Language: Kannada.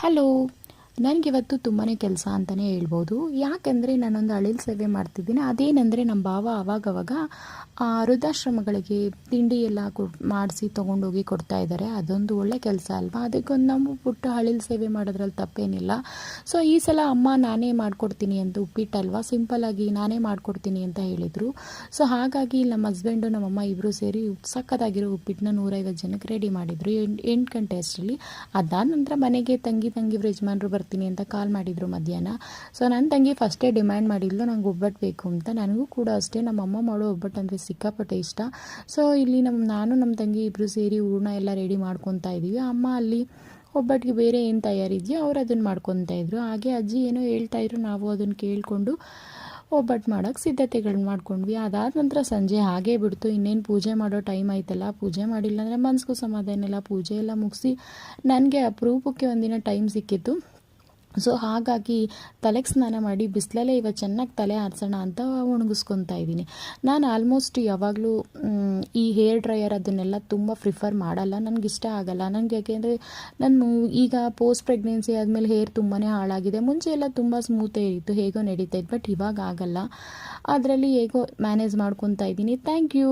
ಹಲೋ. ನನಗಿವತ್ತು ತುಂಬಾ ಕೆಲಸ ಅಂತಲೇ ಹೇಳ್ಬೋದು. ಯಾಕೆಂದರೆ ನಾನೊಂದು ಅಳಿಲು ಸೇವೆ ಮಾಡ್ತಿದ್ದೀನಿ. ಅದೇನೆಂದರೆ ನಮ್ಮ ಭಾವ ಆವಾಗವಾಗ ವೃದ್ಧಾಶ್ರಮಗಳಿಗೆ ತಿಂಡಿ ಎಲ್ಲ ಮಾಡಿಸಿ ತೊಗೊಂಡೋಗಿ ಕೊಡ್ತಾ ಇದ್ದಾರೆ. ಅದೊಂದು ಒಳ್ಳೆ ಕೆಲಸ ಅಲ್ವಾ? ಅದಕ್ಕೊಂದು ನಾವು ಪುಟ್ಟ ಅಳಿಲು ಸೇವೆ ಮಾಡೋದ್ರಲ್ಲಿ ತಪ್ಪೇನಿಲ್ಲ. ಸೊ ಈ ಸಲ ಅಮ್ಮ ನಾನೇ ಮಾಡಿಕೊಡ್ತೀನಿ ಅಂತ ಉಪ್ಪಿಟ್ಟಲ್ವಾ, ಸಿಂಪಲ್ಲಾಗಿ ನಾನೇ ಮಾಡಿಕೊಡ್ತೀನಿ ಅಂತ ಹೇಳಿದರು. ಸೊ ಹಾಗಾಗಿ ನಮ್ಮ ಹಸ್ಬೆಂಡು ನಮ್ಮಮ್ಮ ಇಬ್ಬರು ಸೇರಿ ಸಕ್ಕತ್ತಾಗಿರೋ ಉಪ್ಪಿಟ್ಟನ್ನ 150 ಜನಕ್ಕೆ ರೆಡಿ ಮಾಡಿದರು 8 ಗಂಟೆ ಅಷ್ಟರಲ್ಲಿ. ಅದಾದ ನಂತರ ಮನೆಗೆ ತಂಗಿ ಯಜಮಾನರು ಬರ್ತೀನಿ ಅಂತ ಕಾಲ್ ಮಾಡಿದರು ಮಧ್ಯಾಹ್ನ. ಸೊ ನನ್ನ ತಂಗಿ ಫಸ್ಟೇ ಡಿಮ್ಯಾಂಡ್ ಮಾಡಿದ್ಲು, ನಂಗೆ ಒಬ್ಬಟ್ಟು ಬೇಕು ಅಂತ. ನನಗೂ ಕೂಡ ಅಷ್ಟೇ ನಮ್ಮಮ್ಮ ಮಾಡೋ ಒಬ್ಬಟ್ಟು ಅಂದರೆ ಸಿಕ್ಕಾಪಟ್ಟೆ ಇಷ್ಟ. ಸೊ ಇಲ್ಲಿ ನಾನು ನಮ್ಮ ತಂಗಿ ಇಬ್ಬರು ಸೇರಿ ಹೂರಣ ಎಲ್ಲ ರೆಡಿ ಮಾಡ್ಕೊತಾ ಇದ್ದೀವಿ. ಅಮ್ಮ ಅಲ್ಲಿ ಒಬ್ಬಟ್ಟಿಗೆ ಬೇರೆ ಏನು ತಯಾರಿದೆಯೋ ಅವ್ರು ಅದನ್ನು ಮಾಡ್ಕೊತಾ ಇದ್ರು. ಹಾಗೆ ಅಜ್ಜಿ ಏನೋ ಹೇಳ್ತಾಯಿದ್ರು, ನಾವು ಅದನ್ನು ಕೇಳಿಕೊಂಡು ಒಬ್ಬಟ್ಟು ಮಾಡೋಕ್ಕೆ ಸಿದ್ಧತೆಗಳನ್ನ ಮಾಡ್ಕೊಂಡ್ವಿ. ಅದಾದ ನಂತರ ಸಂಜೆ ಹಾಗೇ ಬಿಡ್ತು. ಇನ್ನೇನು ಪೂಜೆ ಮಾಡೋ ಟೈಮ್ ಆಯ್ತಲ್ಲ, ಪೂಜೆ ಮಾಡಿಲ್ಲ ಅಂದರೆ ಮನಸ್ಗೂ ಸಮಾಧಾನ ಇಲ್ಲ. ಪೂಜೆ ಎಲ್ಲ ಮುಗಿಸಿ ನನಗೆ ಅಪರೂಪಕ್ಕೆ ಒಂದಿನ ಟೈಮ್ ಸಿಕ್ಕಿತ್ತು. ಸೊ ಹಾಗಾಗಿ ತಲೆಗೆ ಸ್ನಾನ ಮಾಡಿ ಬಿಸಿಲಲ್ಲೇ ಇವತ್ತು ಚೆನ್ನಾಗಿ ತಲೆ ಆರಿಸೋಣ ಅಂತ ಒಣಗಿಸ್ಕೊತಾ ಇದ್ದೀನಿ. ನಾನು ಆಲ್ಮೋಸ್ಟ್ ಯಾವಾಗಲೂ ಈ ಹೇರ್ ಡ್ರೈಯರ್ ಅದನ್ನೆಲ್ಲ ತುಂಬ ಪ್ರಿಫರ್ ಮಾಡಲ್ಲ, ನನಗೆ ಇಷ್ಟ ಆಗಲ್ಲ. ನನಗೆ ಯಾಕೆಂದರೆ ನಾನು ಈಗ ಪೋಸ್ಟ್ ಪ್ರೆಗ್ನೆನ್ಸಿ ಆದಮೇಲೆ ಹೇರ್ ತುಂಬಾ ಹಾಳಾಗಿದೆ. ಮುಂಚೆ ಎಲ್ಲ ತುಂಬ ಸ್ಮೂತೇ ಇತ್ತು, ಹೇಗೋ ನಡೀತಾ ಇತ್ತು. ಬಟ್ ಇವಾಗ ಆಗಲ್ಲ. ಅದರಲ್ಲಿ ಹೇಗೋ ಮ್ಯಾನೇಜ್ ಮಾಡ್ಕೊತಾ ಇದ್ದೀನಿ. Thank you.